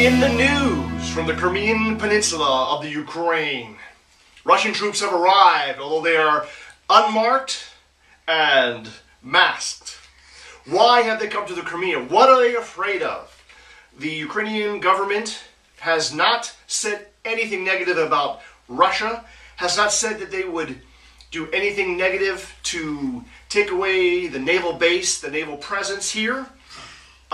In the news from the Crimean Peninsula of the Ukraine. Russian troops have arrived, although they are unmarked and masked. Why have they come to the Crimea? What are they afraid of? The Ukrainian government has not said anything negative about Russia, has not said that they would do anything negative to take away the naval base, the naval presence here.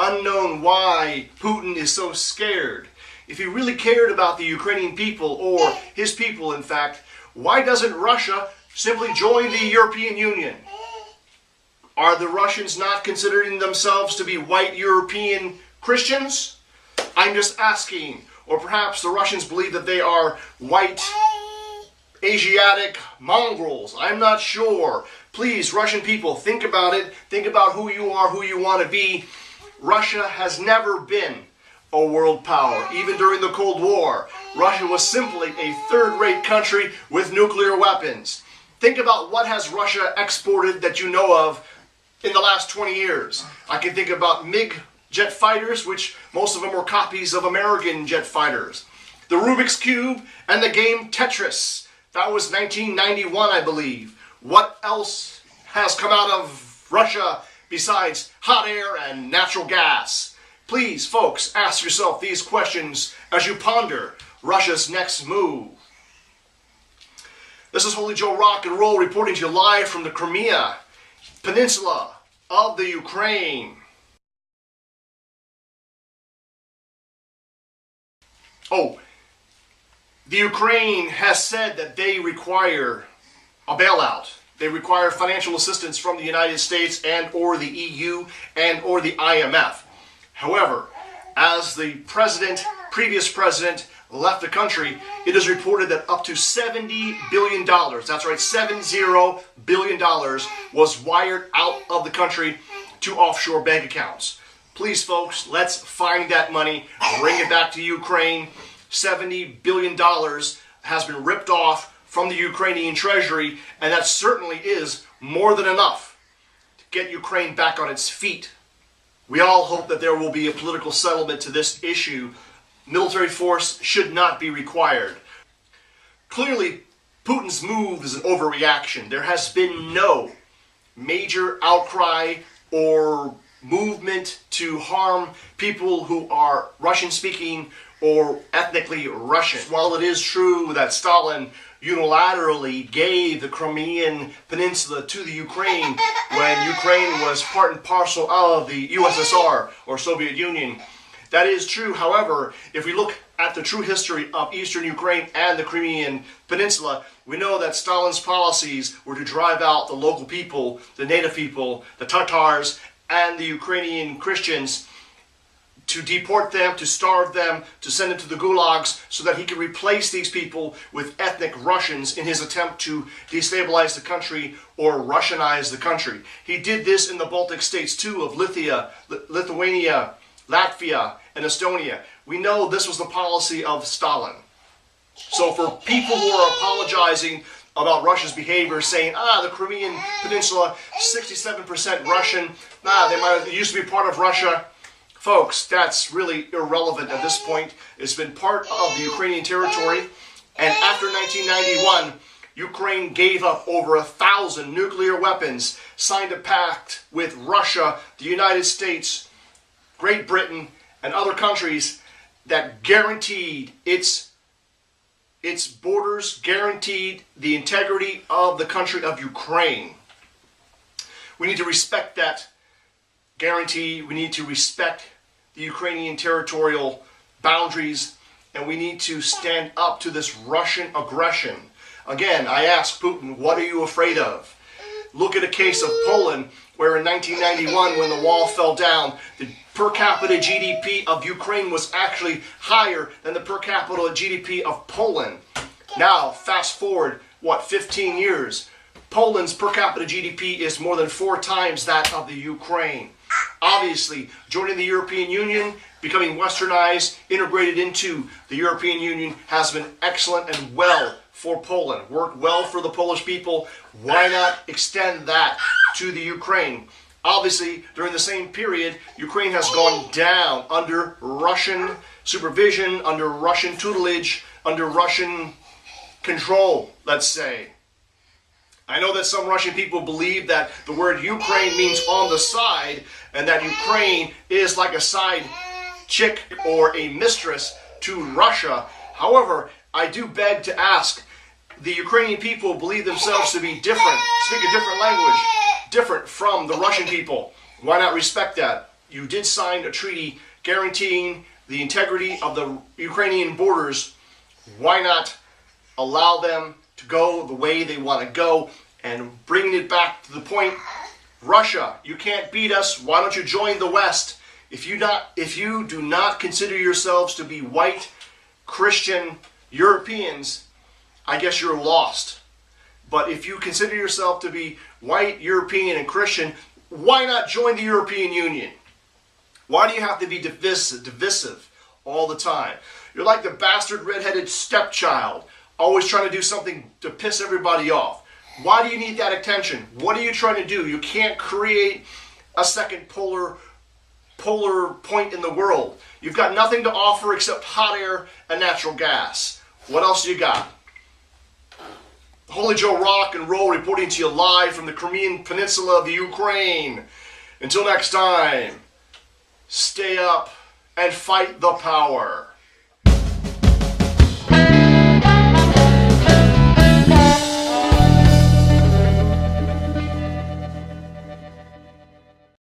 Unknown why Putin is so scared. If he really cared about the Ukrainian people, or his people in fact, why doesn't Russia simply join the European Union? Are the Russians not considering themselves to be white European Christians? I'm just asking. Or perhaps the Russians believe that they are white Asiatic mongrels. I'm not sure. Please, Russian people, think about it. Think about who you are, who you want to be. Russia has never been a world power. Even during the Cold War, Russia was simply a third-rate country with nuclear weapons. Think about what has Russia exported that you know of in the last 20 years. I can think about MiG jet fighters, which most of them were copies of American jet fighters. The Rubik's Cube and the game Tetris. That was 1991, I believe. What else has come out of Russia besides hot air and natural gas? Please, folks, ask yourself these questions as you ponder Russia's next move. This is Holy Joe Rock and Roll reporting to you live from the Crimean Peninsula of the Ukraine. Oh, the Ukraine has said that they require a bailout. They require financial assistance from the United States and or the EU and or the IMF. However, as the previous president left the country, it is reported that up to $70 billion, that's right, $70 billion was wired out of the country to offshore bank accounts. Please, folks, let's find that money, bring it back to Ukraine. $70 billion has been ripped off from the Ukrainian treasury, and that certainly is more than enough to get Ukraine back on its feet. We all hope that there will be a political settlement to this issue. Military force should not be required. Clearly, Putin's move is an overreaction. There has been no major outcry or movement to harm people who are Russian-speaking or ethnically Russian. While it is true that Stalin unilaterally gave the Crimean Peninsula to the Ukraine when Ukraine was part and parcel of the USSR or Soviet Union, that is true. However, if we look at the true history of Eastern Ukraine and the Crimean Peninsula, we know that Stalin's policies were to drive out the local people, the native people, the Tatars, and the Ukrainian Christians, to deport them, to starve them, to send them to the gulags so that he could replace these people with ethnic Russians in his attempt to destabilize the country or Russianize the country. He did this in the Baltic states too, of Lithuania, Latvia, and Estonia. We know this was the policy of Stalin. So for people who are apologizing about Russia's behavior, saying, the Crimean Peninsula, 67% Russian, it used to be part of Russia. Folks, that's really irrelevant at this point. It's been part of the Ukrainian territory, and after 1991, Ukraine gave up over 1,000 nuclear weapons, signed a pact with Russia, the United States, Great Britain, and other countries that guaranteed its borders, guaranteed the integrity of the country of Ukraine. We need to respect that guarantee. We need to respect the Ukrainian territorial boundaries, and we need to stand up to this Russian aggression. Again, I ask Putin, what are you afraid of? Look at a case of Poland, where in 1991, when the wall fell down, the per capita GDP of Ukraine was actually higher than the per capita GDP of Poland. Now, fast forward, 15 years? Poland's per capita GDP is more than 4 times that of the Ukraine. Obviously, joining the European Union, becoming westernized, integrated into the European Union has been excellent and well for Poland, worked well for the Polish people. Why not extend that to the Ukraine? Obviously, during the same period, Ukraine has gone down under Russian supervision, under Russian tutelage, under Russian control, let's say. I know that some Russian people believe that the word Ukraine means on the side, and that Ukraine is like a side chick or a mistress to Russia. However, I do beg to ask, the Ukrainian people believe themselves to be different, speak a different language, different from the Russian people. Why not respect that? You did sign a treaty guaranteeing the integrity of the Ukrainian borders. Why not allow them to go the way they want to go? And bringing it back to the point, Russia, you can't beat us. Why don't you join the West? If you do not consider yourselves to be white Christian Europeans, I guess you're lost. But if you consider yourself to be white, European, and Christian, why not join the European Union? Why do you have to be divisive all the time? You're like the bastard redheaded stepchild, always trying to do something to piss everybody off. Why do you need that attention? What are you trying to do? You can't create a second polar point in the world. You've got nothing to offer except hot air and natural gas. What else do you got? Holy Joe Rock and Roll reporting to you live from the Crimean Peninsula of the Ukraine. Until next time, stay up and fight the power.